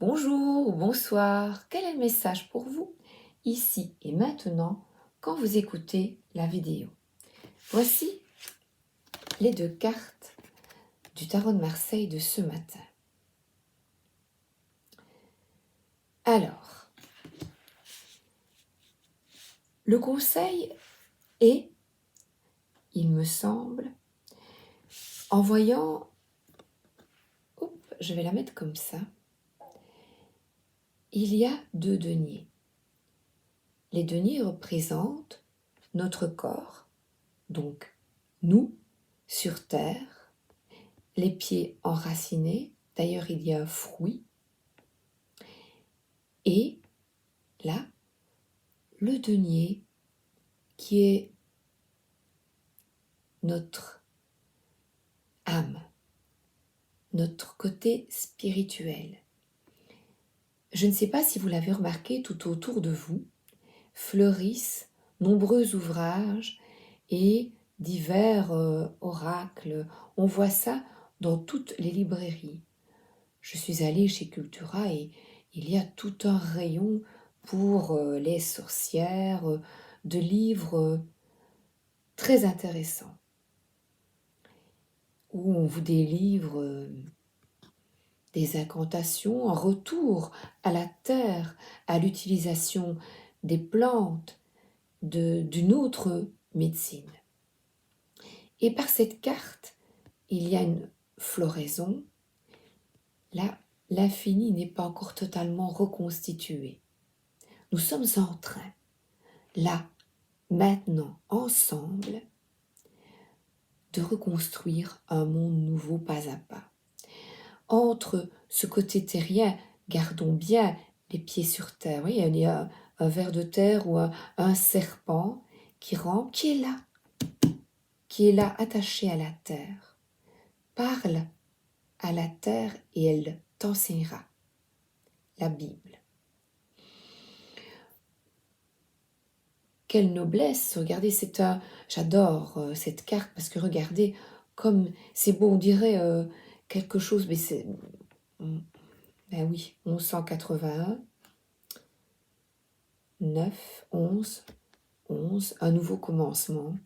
Bonjour ou bonsoir, quel est le message pour vous, ici et maintenant, quand vous écoutez la vidéo? Voici les deux cartes du tarot de Marseille de ce matin. Alors, le conseil est, il me semble, en voyant, je vais la mettre comme ça, il y a deux deniers. Les deniers représentent notre corps, donc nous, sur terre, les pieds enracinés, d'ailleurs il y a un fruit, et là, le denier qui est notre âme, notre côté spirituel. Je ne sais pas si vous l'avez remarqué, tout autour de vous fleurissent nombreux ouvrages et divers oracles. On voit ça dans toutes les librairies. Je suis allée chez Cultura et il y a tout un rayon pour les sorcières, de livres très intéressants, où on vous délivre des incantations, en retour à la terre, à l'utilisation des plantes, d'une autre médecine. Et par cette carte, il y a une floraison. Là, l'infini n'est pas encore totalement reconstitué. Nous sommes en train, là, maintenant, ensemble, de reconstruire un monde nouveau pas à pas. Entre ce côté terrien, gardons bien les pieds sur terre. Oui, il y a un ver de terre ou un serpent qui rampe, qui est là attaché à la terre. Parle à la terre et elle t'enseignera. La Bible. Quelle noblesse, regardez, j'adore cette carte parce que regardez, comme c'est beau, on dirait quelque chose, mais c'est, ben oui, 1181, 9, 11, 11, un nouveau commencement.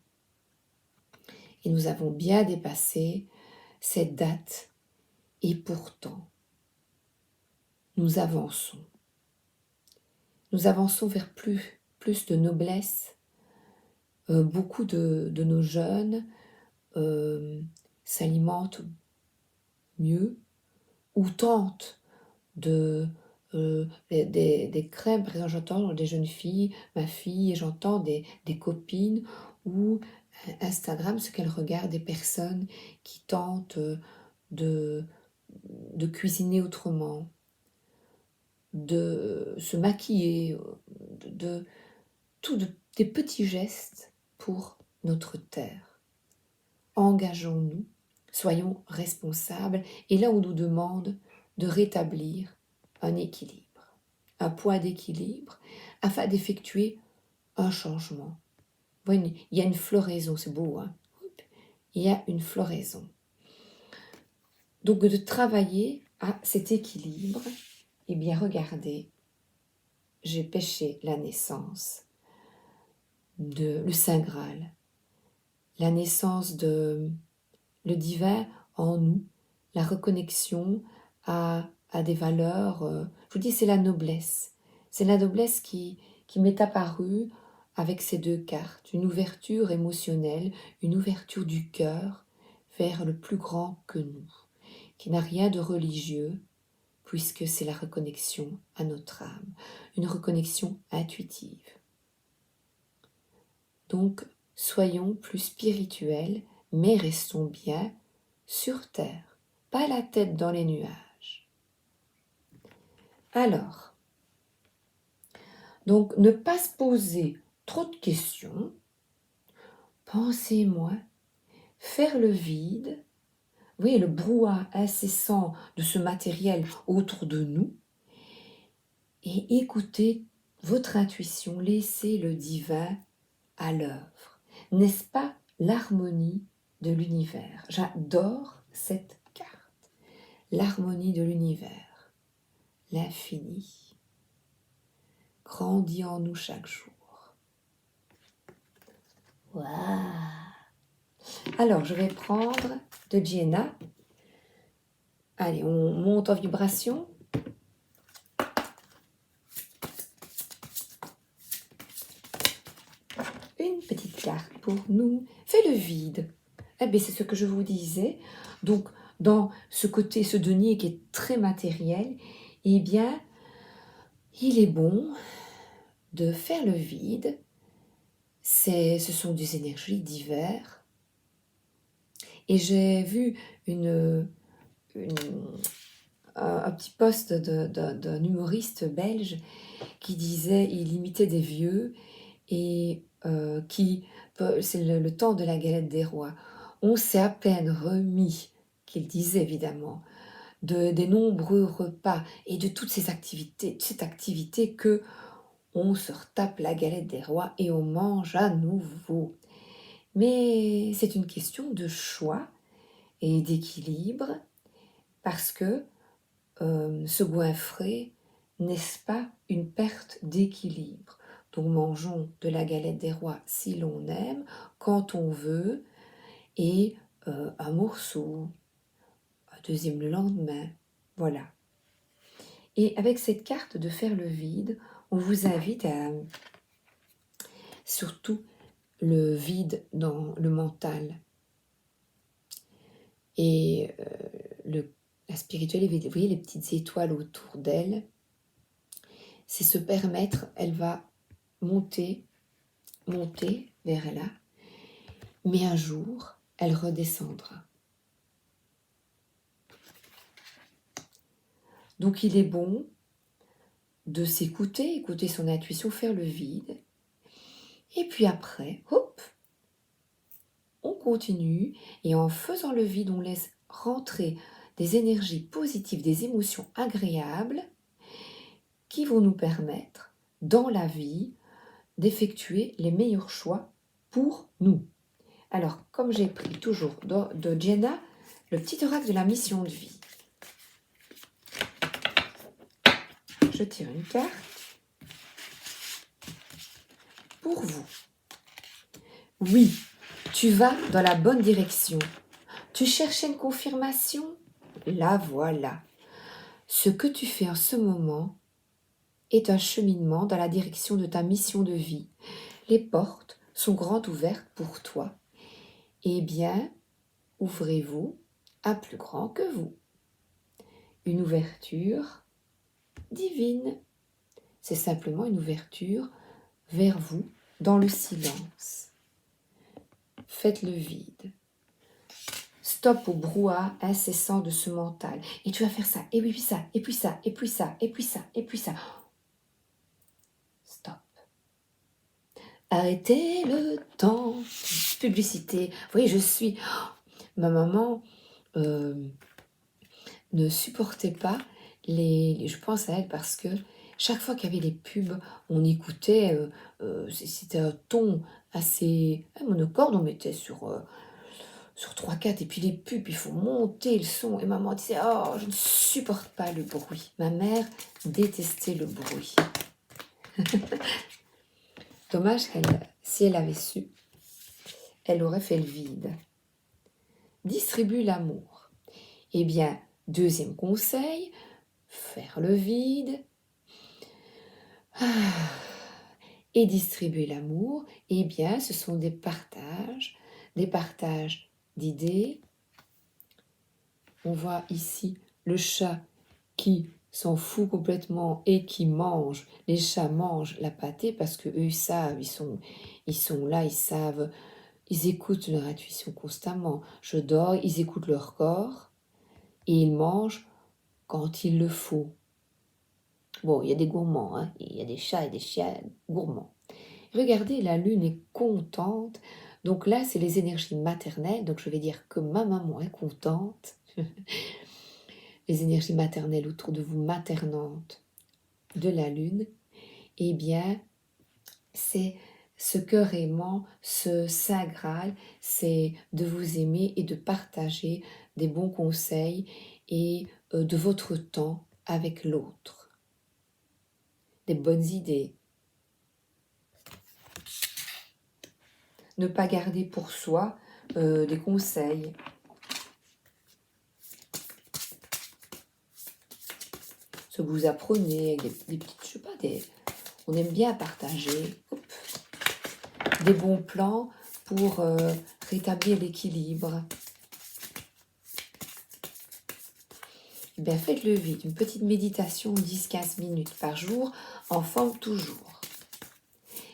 Et nous avons bien dépassé cette date. Et pourtant, nous avançons. Nous avançons vers plus de noblesse. Beaucoup de nos jeunes s'alimentent mieux ou tentent des crèmes. Par exemple, j'entends des jeunes filles, ma fille, et j'entends des copines ou Instagram, ce qu'elles regardent, des personnes qui tentent de, de cuisiner autrement, de se maquiller, des petits gestes pour notre terre. Engageons-nous, soyons responsables, et là on nous demande de rétablir un équilibre, un point d'équilibre, afin d'effectuer un changement. Il y a une floraison, c'est beau, hein? Il y a une floraison. Donc de travailler à cet équilibre, eh bien regardez, j'ai pêché la naissance de le Saint Graal, la naissance de le divin en nous, la reconnexion à des valeurs. Je vous dis, c'est la noblesse. C'est la noblesse qui m'est apparue avec ces deux cartes. Une ouverture émotionnelle, une ouverture du cœur vers le plus grand que nous, qui n'a rien de religieux, puisque c'est la reconnexion à notre âme, une reconnexion intuitive. Donc, soyons plus spirituels, mais restons bien sur terre, pas la tête dans les nuages. Alors, donc ne pas se poser trop de questions, penser moins, faire le vide, oui, le brouhaha incessant de ce matériel autour de nous, et écoutez votre intuition, laissez le divin à l'œuvre. N'est-ce pas l'harmonie de l'univers? J'adore cette carte. L'harmonie de l'univers. l'infini grandit en nous chaque jour. Waouh! Alors, je vais prendre de Jenna. Allez, on monte en vibration. Une petite carte pour nous. Fais le vide. Eh bien, c'est ce que je vous disais. Donc, dans ce côté, ce denier qui est très matériel, eh bien, il est bon de faire le vide. Ce sont des énergies diverses. Et j'ai vu un petit post d'un humoriste belge qui disait, il imitait des vieux et c'est le temps de la galette des rois. On s'est à peine remis, qu'il disait évidemment, des nombreux repas et de toutes ces activités, cette activité que on se retape la galette des rois et on mange à nouveau. Mais c'est une question de choix et d'équilibre parce que se goinfrer, n'est-ce pas une perte d'équilibre? Donc mangeons de la galette des rois si l'on aime, quand on veut, et un morceau, un deuxième le lendemain, voilà. Et avec cette carte de faire le vide, on vous invite à surtout le vide dans le mental. Et la spiritualité, vous voyez les petites étoiles autour d'elle, c'est se permettre, elle va monter vers là, mais un jour, elle redescendra. Donc il est bon de s'écouter, écouter son intuition, faire le vide, et puis après, hop, on continue, et en faisant le vide, on laisse rentrer des énergies positives, des émotions agréables, qui vont nous permettre, dans la vie, d'effectuer les meilleurs choix pour nous. Alors, comme j'ai pris toujours de Jenna, le petit oracle de la mission de vie. Je tire une carte pour vous. Oui, tu vas dans la bonne direction. Tu cherchais une confirmation? La voilà. Ce que tu fais en ce moment est un cheminement dans la direction de ta mission de vie. Les portes sont grandes ouvertes pour toi. Eh bien, ouvrez-vous à plus grand que vous. Une ouverture divine. C'est simplement une ouverture vers vous dans le silence. Faites le vide. Stop au brouhaha incessant de ce mental. Et tu vas faire ça, et puis ça, et puis ça, et puis ça, et puis ça, et puis ça. Stop. Arrêtez le temps. Publicité. Vous voyez, ma maman ne supportait pas je pense à elle parce que chaque fois qu'il y avait les pubs, on écoutait, c'était un ton assez monocorde, on mettait sur 3-4, et puis les pubs, il faut monter le son, et maman disait, oh, je ne supporte pas le bruit. Ma mère détestait le bruit. Dommage si elle avait su, elle aurait fait le vide. Distribue l'amour. Eh bien, deuxième conseil, faire le vide. Et distribuer l'amour, eh bien, ce sont des partages d'idées. On voit ici le chat qui s'en fout complètement et qui mange. Les chats mangent la pâtée parce que eux ils savent, ils sont là, ils savent, ils écoutent leur intuition constamment. Je dors, ils écoutent leur corps et ils mangent quand il le faut. Bon, il y a des gourmands, hein. Il y a des chats et des chiens gourmands. Regardez, la lune est contente. Donc là, c'est les énergies maternelles. Donc je vais dire que ma maman est contente. Les énergies maternelles autour de vous, maternantes de la lune. Eh bien, c'est ce cœur aimant, ce Saint Graal, c'est de vous aimer et de partager des bons conseils et de votre temps avec l'autre. des bonnes idées. Ne pas garder pour soi des conseils. Ce que vous apprenez, avec des petites, je sais pas, on aime bien partager. Hop. Des bons plans pour rétablir l'équilibre. Eh bien, faites-le vite, une petite méditation 10-15 minutes par jour, en forme toujours.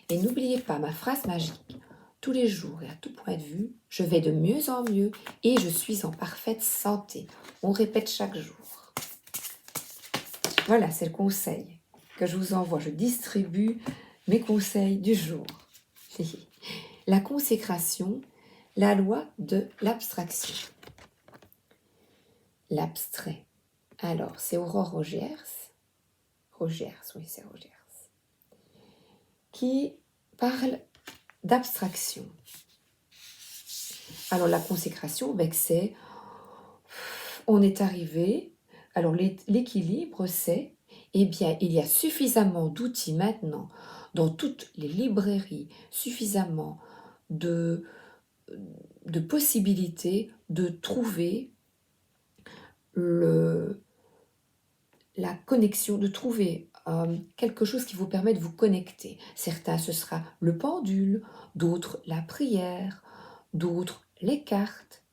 Et n'oubliez pas ma phrase magique. Tous les jours et à tout point de vue, je vais de mieux en mieux et je suis en parfaite santé. On répète chaque jour. Voilà, c'est le conseil que je vous envoie. Je distribue mes conseils du jour. La consécration, la loi de l'abstraction. L'abstrait. Alors, c'est Aurore Rogers. Oui, c'est Rogers. Qui parle d'abstraction. Alors, la consécration, c'est on est arrivé. Alors, l'équilibre, c'est, eh bien, il y a suffisamment d'outils maintenant dans toutes les librairies, suffisamment de possibilités de trouver la connexion, de trouver quelque chose qui vous permet de vous connecter. Certains, ce sera le pendule, d'autres, la prière, d'autres, les cartes,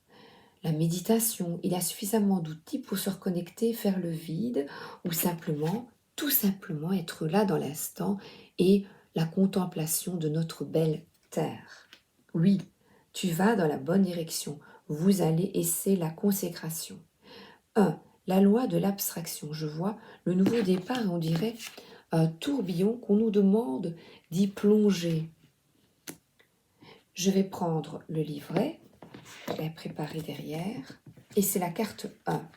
la méditation. Il y a suffisamment d'outils pour se reconnecter, faire le vide, ou simplement, tout simplement, être là dans l'instant et la contemplation de notre belle terre. Oui, tu vas dans la bonne direction. Vous allez, et c'est la consécration. 1. La loi de l'abstraction. Je vois le nouveau départ, on dirait un tourbillon qu'on nous demande d'y plonger. Je vais prendre le livret, je l'ai préparé derrière, et c'est la carte 1.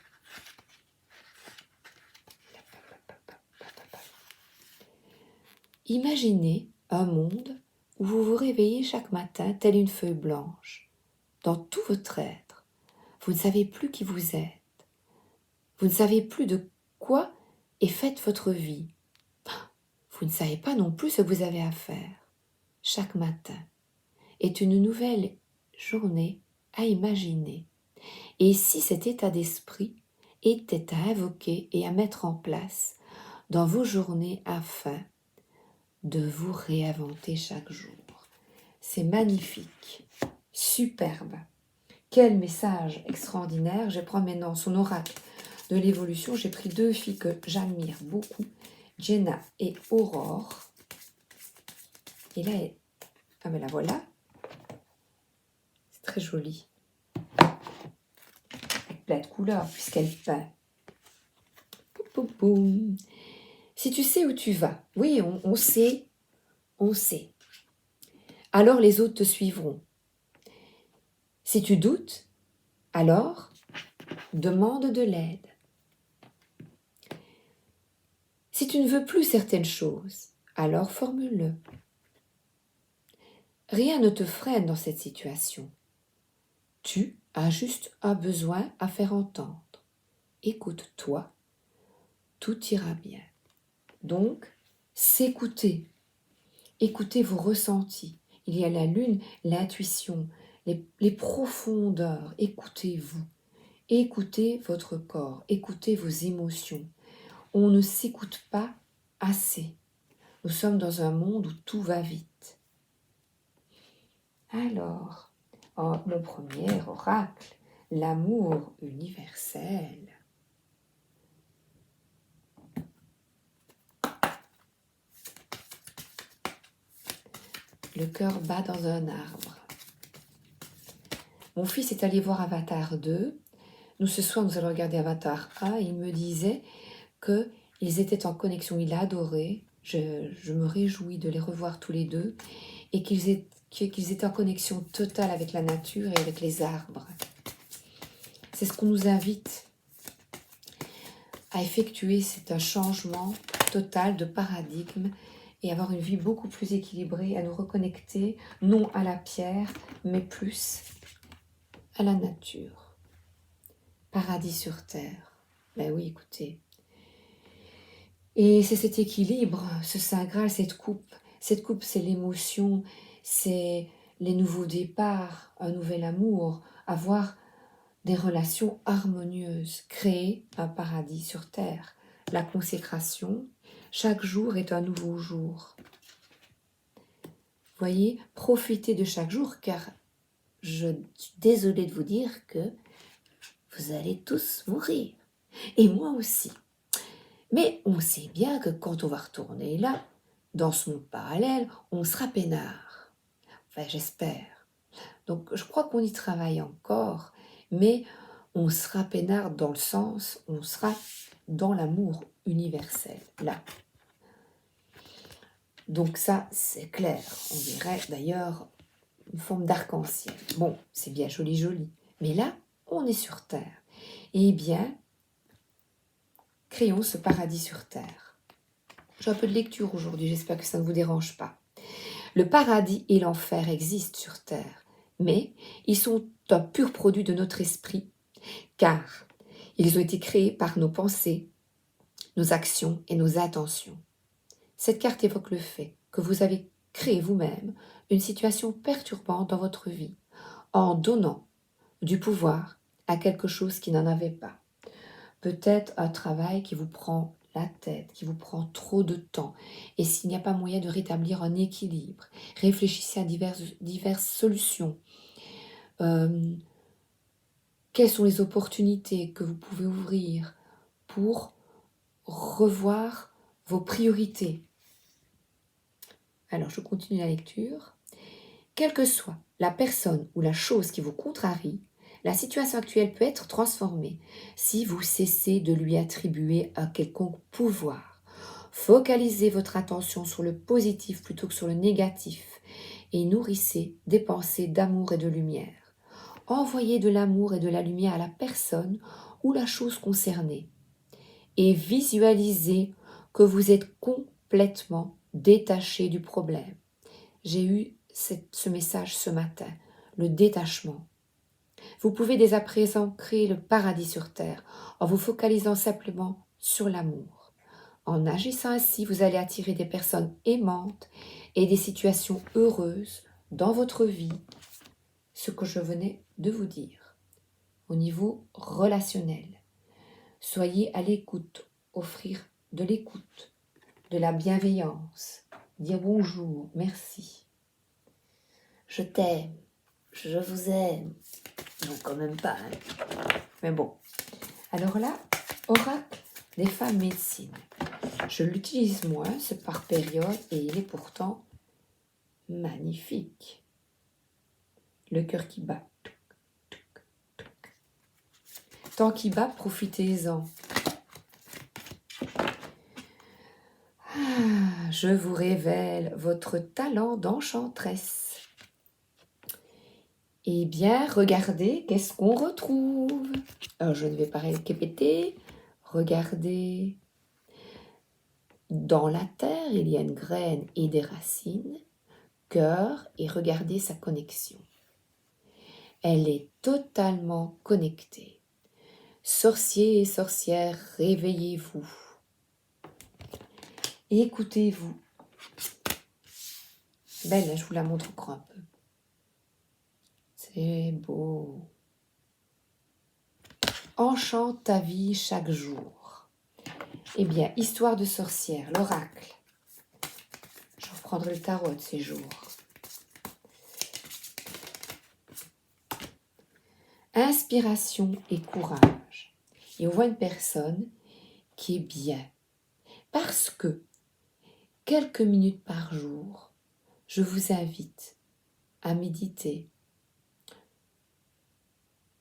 Imaginez un monde où vous vous réveillez chaque matin telle une feuille blanche, dans tout votre être. Vous ne savez plus qui vous êtes. Vous ne savez plus de quoi est faite votre vie. Vous ne savez pas non plus ce que vous avez à faire. Chaque matin est une nouvelle journée à imaginer. Et si cet état d'esprit était à invoquer et à mettre en place dans vos journées afin de vous réinventer chaque jour. C'est magnifique, superbe. Quel message extraordinaire. Je prends maintenant son oracle de l'évolution. J'ai pris 2 filles que j'admire beaucoup, Jenna et Aurore. Et là, ah ben la voilà. C'est très joli. Avec plein de couleurs, puisqu'elle peint. Poum, poum, poum. Si tu sais où tu vas, oui, on sait, on sait. Alors les autres te suivront. Si tu doutes, alors demande de l'aide. Si tu ne veux plus certaines choses, alors formule-le. Rien ne te freine dans cette situation. Tu as juste un besoin à faire entendre. Écoute-toi, tout ira bien. Donc, s'écouter, écouter vos ressentis. Il y a la lune, l'intuition, les profondeurs. Écoutez-vous, écoutez votre corps, écoutez vos émotions. On ne s'écoute pas assez. Nous sommes dans un monde où tout va vite. Alors, mon premier oracle, l'amour universel. Le cœur bat dans un arbre. Mon fils est allé voir Avatar 2. Nous, ce soir, nous allons regarder Avatar 1. Et il me disait qu'ils étaient en connexion. Il a adoré. Je me réjouis de les revoir tous les deux. Et qu'ils étaient en connexion totale avec la nature et avec les arbres. C'est ce qu'on nous invite à effectuer. C'est un changement total de paradigme et avoir une vie beaucoup plus équilibrée, à nous reconnecter, non à la pierre, mais plus à la nature. Paradis sur terre. Ben oui, écoutez, Et c'est cet équilibre, ce Saint Graal, cette coupe. Cette coupe, c'est l'émotion, c'est les nouveaux départs, un nouvel amour, avoir des relations harmonieuses, créer un paradis sur terre. La consécration, chaque jour est un nouveau jour. Voyez, profitez de chaque jour, car je suis désolée de vous dire que vous allez tous mourir. Et moi aussi. Mais on sait bien que quand on va retourner là, dans ce monde parallèle, on sera peinard. Enfin, j'espère. Donc, je crois qu'on y travaille encore, mais on sera peinard dans le sens, on sera dans l'amour universel, là. Donc ça, c'est clair. On dirait d'ailleurs une forme d'arc-en-ciel. Bon, c'est bien joli, joli. Mais là, on est sur Terre. Eh bien, créons ce paradis sur Terre. J'ai un peu de lecture aujourd'hui, j'espère que ça ne vous dérange pas. Le paradis et l'enfer existent sur Terre, mais ils sont un pur produit de notre esprit, car ils ont été créés par nos pensées, nos actions et nos intentions. Cette carte évoque le fait que vous avez créé vous-même une situation perturbante dans votre vie, en donnant du pouvoir à quelque chose qui n'en avait pas. Peut-être un travail qui vous prend la tête, qui vous prend trop de temps. Et s'il n'y a pas moyen de rétablir un équilibre, réfléchissez à diverses solutions. Quelles sont les opportunités que vous pouvez ouvrir pour revoir vos priorités? Alors, je continue la lecture. Quelle que soit la personne ou la chose qui vous contrarie, la situation actuelle peut être transformée si vous cessez de lui attribuer un quelconque pouvoir. Focalisez votre attention sur le positif plutôt que sur le négatif et nourrissez des pensées d'amour et de lumière. Envoyez de l'amour et de la lumière à la personne ou la chose concernée et visualisez que vous êtes complètement détaché du problème. J'ai eu ce message ce matin, le détachement. Vous pouvez dès à présent créer le paradis sur terre en vous focalisant simplement sur l'amour. En agissant ainsi, vous allez attirer des personnes aimantes et des situations heureuses dans votre vie, ce que je venais de vous dire. Au niveau relationnel, soyez à l'écoute, offrir de l'écoute, de la bienveillance, dire bonjour, merci. Je t'aime, je vous aime. Non, quand même pas. Hein. Mais bon. Alors là, oracle des femmes médecines. Je l'utilise moins, c'est par période, et il est pourtant magnifique. Le cœur qui bat. Tant qu'il bat, profitez-en. Ah, je vous révèle votre talent d'enchanteresse. Eh bien, regardez, qu'est-ce qu'on retrouve? Alors, je ne vais pas répéter. Regardez. Dans la terre, il y a une graine et des racines, cœur, et regardez sa connexion. Elle est totalement connectée. Sorciers et sorcières, réveillez-vous. Écoutez-vous. Ben là, je vous la montre encore un peu. C'est beau. Enchante ta vie chaque jour. Eh bien, histoire de sorcière, l'oracle. Je reprendrai le tarot de ces jours. Inspiration et courage. Et on voit une personne qui est bien. Parce que quelques minutes par jour, je vous invite à méditer,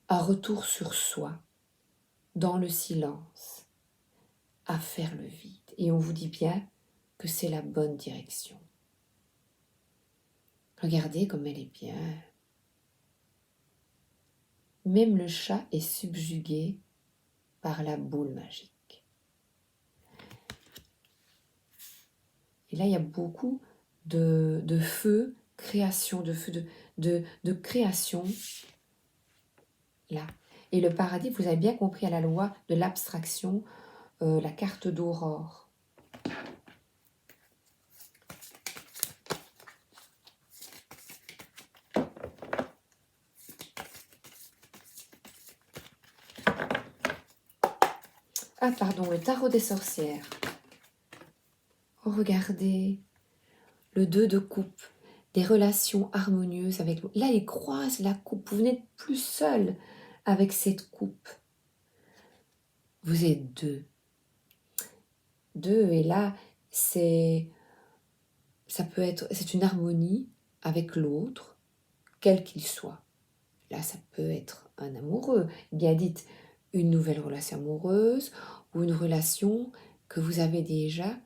à retour sur soi, dans le silence, à faire le vide. Et on vous dit bien que c'est la bonne direction. Regardez comme elle est bien. Même le chat est subjugué par la boule magique. Et là, il y a beaucoup de feu, création, de feu, de création. Là. Et le paradis, vous avez bien compris à la loi de l'abstraction, la carte d'aurore. Ah pardon, le tarot des sorcières. Oh, regardez, le 2 de coupe, des relations harmonieuses avec l'autre. Là, il croise la coupe, vous n'êtes plus seul avec cette coupe. Vous êtes deux. Deux, et là, c'est une harmonie avec l'autre, quel qu'il soit. Là, ça peut être un amoureux, bien dites, une nouvelle relation amoureuse ou une relation que vous avez déjà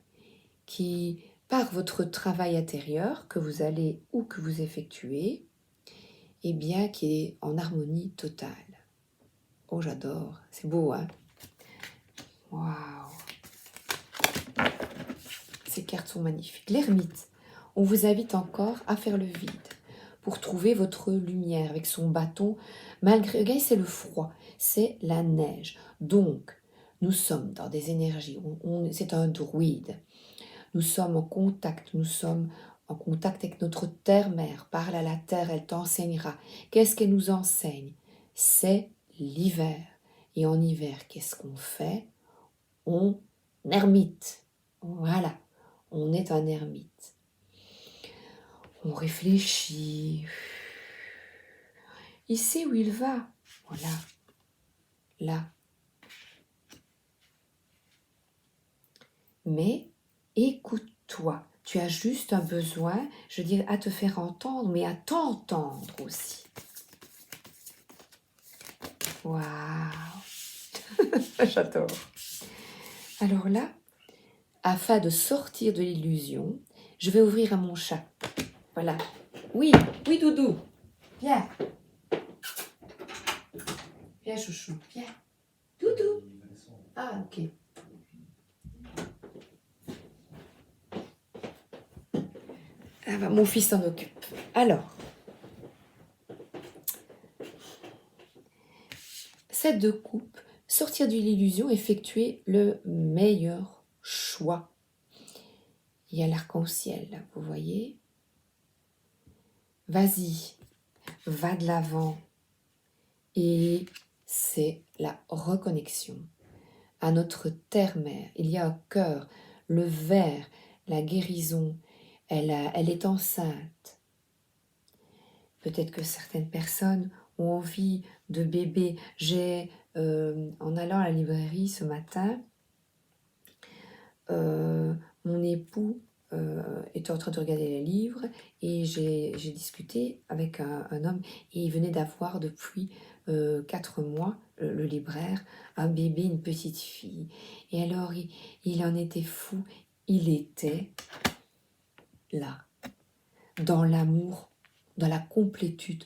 qui, par votre travail intérieur que vous allez ou que vous effectuez, eh bien, qui est en harmonie totale. Oh, j'adore, c'est beau, hein? Waouh! Ces cartes sont magnifiques. L'ermite, on vous invite encore à faire le vide pour trouver votre lumière avec son bâton. Malgré, regardez, c'est le froid, c'est la neige. Donc, nous sommes dans des énergies, c'est un druide. Nous sommes nous sommes en contact avec notre terre-mère. Parle à la terre, elle t'enseignera. Qu'est-ce qu'elle nous enseigne? C'est l'hiver. Et en hiver, qu'est-ce qu'on fait? On ermite. Voilà, on est un ermite. On réfléchit. Il sait où il va. Voilà, là. Mais écoute-toi. Tu as juste un besoin, je veux dire, à te faire entendre, mais à t'entendre aussi. Waouh. J'adore. Alors là, afin de sortir de l'illusion, je vais ouvrir à mon chat. Voilà. Oui, oui, Doudou. Viens. Viens, chouchou. Viens. Doudou. Ah, ok. Ah, bah, mon fils s'en occupe. Alors, 7 de coupe, sortir de l'illusion, effectuer le meilleur choix. Il y a l'arc-en-ciel, là, vous voyez. Vas-y, va de l'avant. Et c'est la reconnexion à notre terre-mère. Il y a un cœur, le verre, la guérison. Elle est enceinte. Peut-être que certaines personnes ont envie de bébé. En allant à la librairie ce matin, mon époux était en train de regarder les livres et j'ai discuté avec un homme et il venait d'avoir depuis 4 mois, le libraire, un bébé, une petite fille. Et alors il en était fou, il était là, dans l'amour, dans la complétude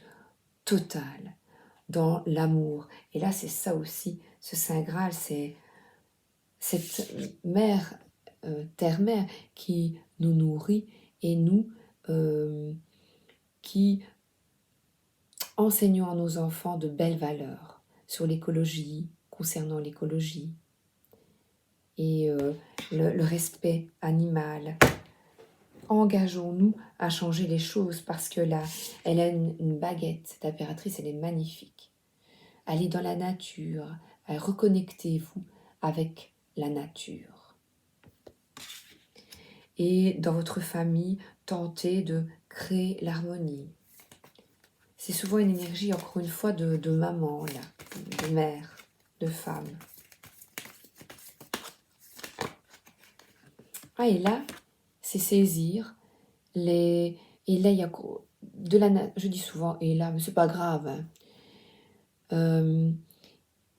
totale, dans l'amour. Et là c'est ça aussi, ce Saint Graal, c'est cette mère, terre-mère, qui nous nourrit et nous qui enseignons à nos enfants de belles valeurs sur l'écologie, concernant l'écologie et le respect animal. Engageons-nous à changer les choses parce que là, elle a une baguette, cette impératrice, elle est magnifique. Allez dans la nature, reconnectez-vous avec la nature. Et dans votre famille, tentez de créer l'harmonie. C'est souvent une énergie, encore une fois, de maman, là, de mère, de femme. Ah, et là, c'est saisir les... Et là, il y a de la... Je dis souvent, et là, mais c'est pas grave. Hein.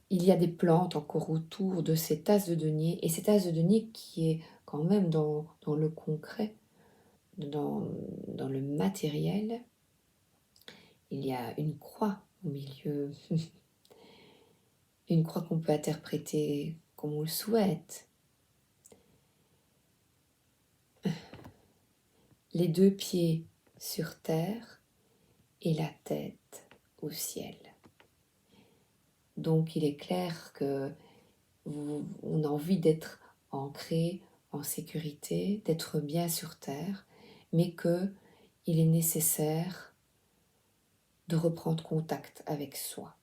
Il y a des plantes encore autour de cette tasse de denier, et cette tasse de denier qui est quand même dans le concret, dans le matériel. Il y a une croix au milieu, une croix qu'on peut interpréter comme on le souhaite. Les 2 pieds sur terre et la tête au ciel. Donc il est clair que on a envie d'être ancré en sécurité, d'être bien sur terre, mais que il est nécessaire de reprendre contact avec soi.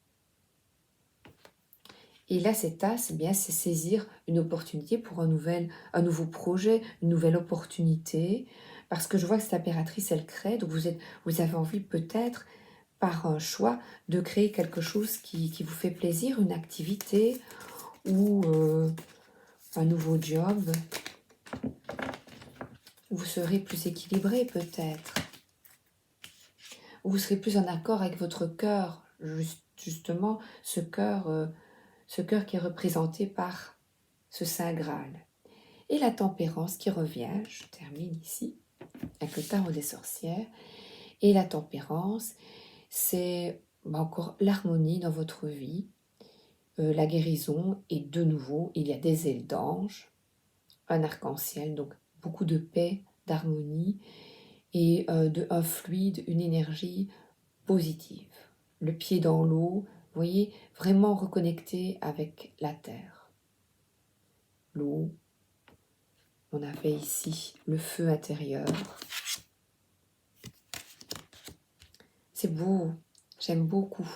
Et là, cet as, eh bien, c'est saisir une opportunité pour un nouveau projet, une nouvelle opportunité. Parce que je vois que cette impératrice, elle crée. Donc, vous avez envie peut-être, par un choix, de créer quelque chose qui vous fait plaisir, une activité ou un nouveau job. Vous serez plus équilibré peut-être. Ou vous serez plus en accord avec votre cœur. Justement, ce cœur qui est représenté par ce Saint Graal. Et la tempérance qui revient, je termine ici, avec le tarot des sorcières. Et la tempérance, c'est encore l'harmonie dans votre vie, la guérison, et de nouveau, il y a des ailes d'ange, un arc-en-ciel, donc beaucoup de paix, d'harmonie, et un fluide, une énergie positive. Le pied dans l'eau, vous voyez, vraiment reconnecté avec la terre. L'eau, on avait ici le feu intérieur. C'est beau, j'aime beaucoup.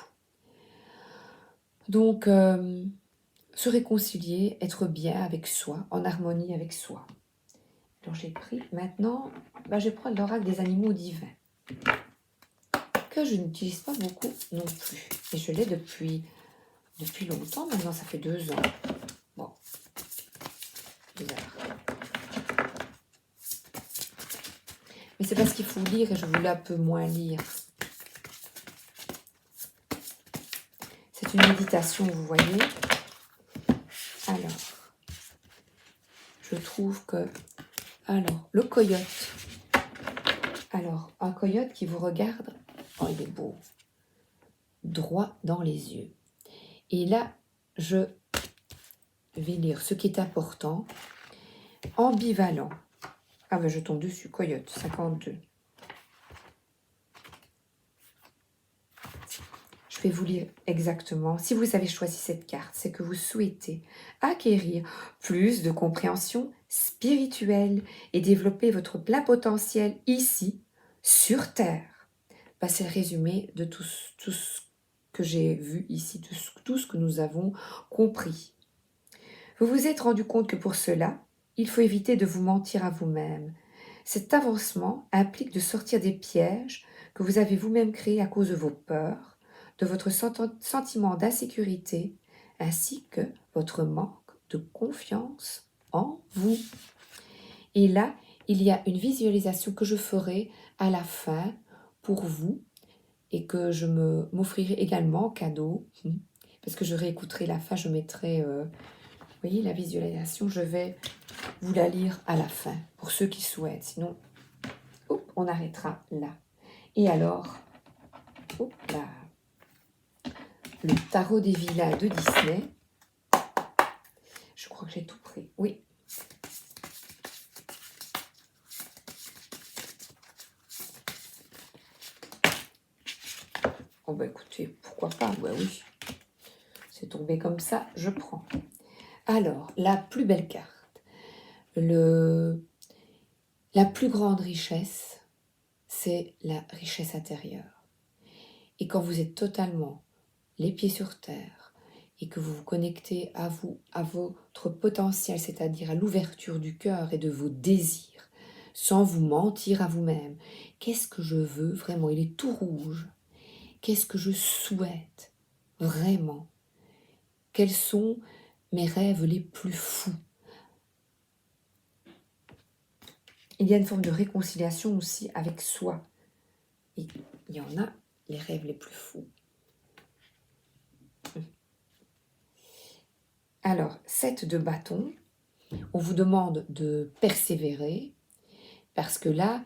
Donc, se réconcilier, être bien avec soi, en harmonie avec soi. Alors j'ai pris maintenant, je vais prendre l'oracle des animaux divins, que je n'utilise pas beaucoup non plus. Et je l'ai depuis longtemps, maintenant ça fait 2 ans. Bon, bizarre. Mais c'est parce qu'il faut lire et je voulais un peu moins lire. C'est une méditation, vous voyez. Alors, je trouve que... Alors, le coyote. Alors, un coyote qui vous regarde, oh il est beau, droit dans les yeux. Et là, je vais lire ce qui est important. Ambivalent. Ah ben je tombe dessus, coyote, 52. Je vais vous lire exactement. Si vous avez choisi cette carte, c'est que vous souhaitez acquérir plus de compréhension spirituelle et développer votre plein potentiel ici, sur Terre. C'est le résumé de tout ce que j'ai vu ici, tout ce que nous avons compris. Vous vous êtes rendu compte que pour cela, il faut éviter de vous mentir à vous-même. Cet avancement implique de sortir des pièges que vous avez vous-même créés à cause de vos peurs, de votre sentiment d'insécurité, ainsi que votre manque de confiance en vous. Et là, il y a une visualisation que je ferai à la fin pour vous et que je m'offrirai également en cadeau, parce que je réécouterai la fin, je mettrai... vous voyez, la visualisation, je vais vous la lire à la fin, pour ceux qui souhaitent. Sinon, on arrêtera là. Et alors, là, le tarot des vilains de Disney. Je crois que j'ai tout pris. Oui. Oh écoutez, pourquoi pas? Oui. C'est tombé comme ça, je prends. Alors, la plus belle carte. La plus grande richesse, c'est la richesse intérieure. Et quand vous êtes totalement les pieds sur terre et que vous vous connectez à vous, à votre potentiel, c'est-à-dire à l'ouverture du cœur et de vos désirs, sans vous mentir à vous-même, qu'est-ce que je veux vraiment? Il est tout rouge. Qu'est-ce que je souhaite vraiment? Quels sont mes rêves les plus fous? Il y a une forme de réconciliation aussi avec soi. Et il y en a les rêves les plus fous. Alors, 7 de bâton, on vous demande de persévérer, parce que là,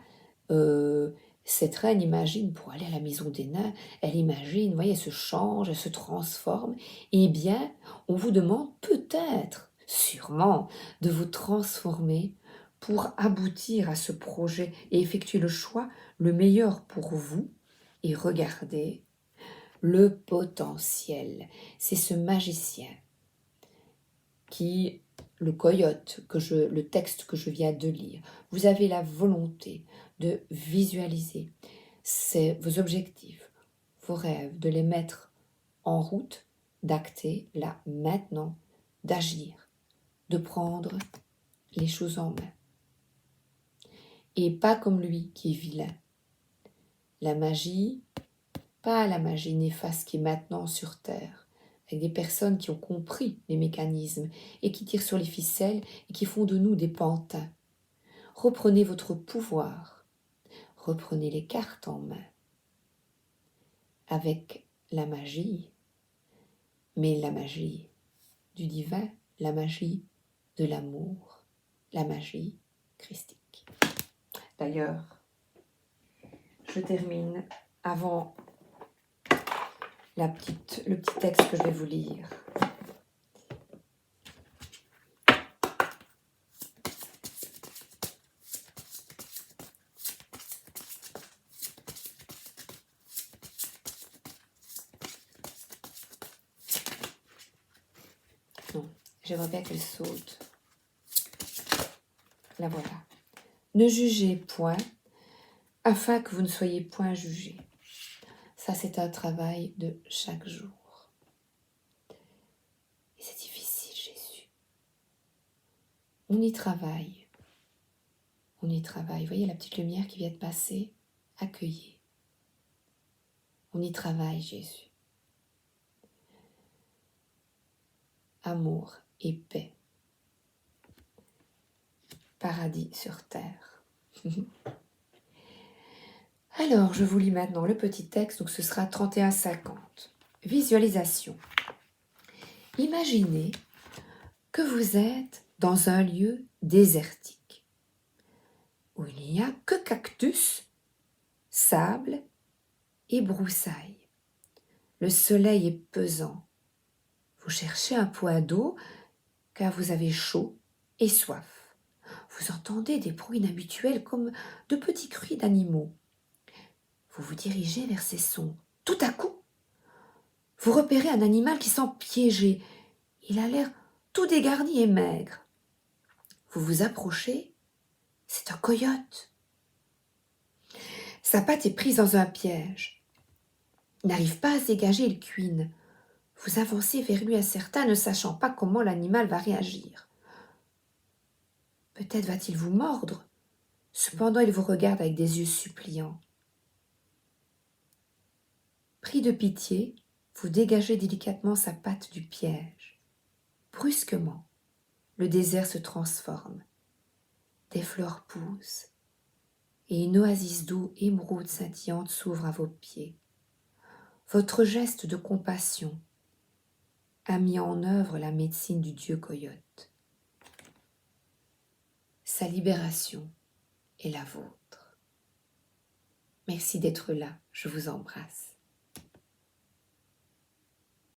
cette reine imagine, pour aller à la maison des nains, elle imagine, vous voyez, elle se change, elle se transforme. Eh bien, on vous demande peut-être, sûrement, de vous transformer pour aboutir à ce projet et effectuer le choix le meilleur pour vous. Et regardez le potentiel. C'est ce magicien qui, le coyote, le texte que je viens de lire. Vous avez la volonté de visualiser vos objectifs, vos rêves, de les mettre en route, d'acter là, maintenant, d'agir, de prendre les choses en main. Et pas comme lui qui est vilain. La magie, pas la magie néfaste qui est maintenant sur Terre, avec des personnes qui ont compris les mécanismes et qui tirent sur les ficelles et qui font de nous des pantins. Reprenez votre pouvoir, reprenez les cartes en main. Avec la magie, mais la magie du divin, la magie de l'amour, la magie christique. D'ailleurs, je termine avant le petit texte que je vais vous lire. Non, j'aimerais bien qu'elle saute. La voilà. Ne jugez point, afin que vous ne soyez point jugés. Ça, c'est un travail de chaque jour. Et c'est difficile, Jésus. On y travaille. On y travaille. Vous voyez la petite lumière qui vient de passer? Accueillez. On y travaille, Jésus. Amour et paix. Paradis sur terre. Alors, je vous lis maintenant le petit texte, donc ce sera 31-50. Visualisation. Imaginez que vous êtes dans un lieu désertique, où il n'y a que cactus, sable et broussailles. Le soleil est pesant. Vous cherchez un point d'eau car vous avez chaud et soif. Vous entendez des bruits inhabituels comme de petits cris d'animaux. Vous vous dirigez vers ces sons. Tout à coup, vous repérez un animal qui semble piégé. Il a l'air tout dégarni et maigre. Vous vous approchez. C'est un coyote. Sa patte est prise dans un piège. Il n'arrive pas à se dégager, il cuine. Vous avancez vers lui incertain, ne sachant pas comment l'animal va réagir. Peut-être va-t-il vous mordre. Cependant, il vous regarde avec des yeux suppliants. Pris de pitié, vous dégagez délicatement sa patte du piège. Brusquement, le désert se transforme. Des fleurs poussent et une oasis d'eau émeraude scintillante s'ouvre à vos pieds. Votre geste de compassion a mis en œuvre la médecine du dieu coyote. Sa libération est la vôtre. Merci d'être là, je vous embrasse.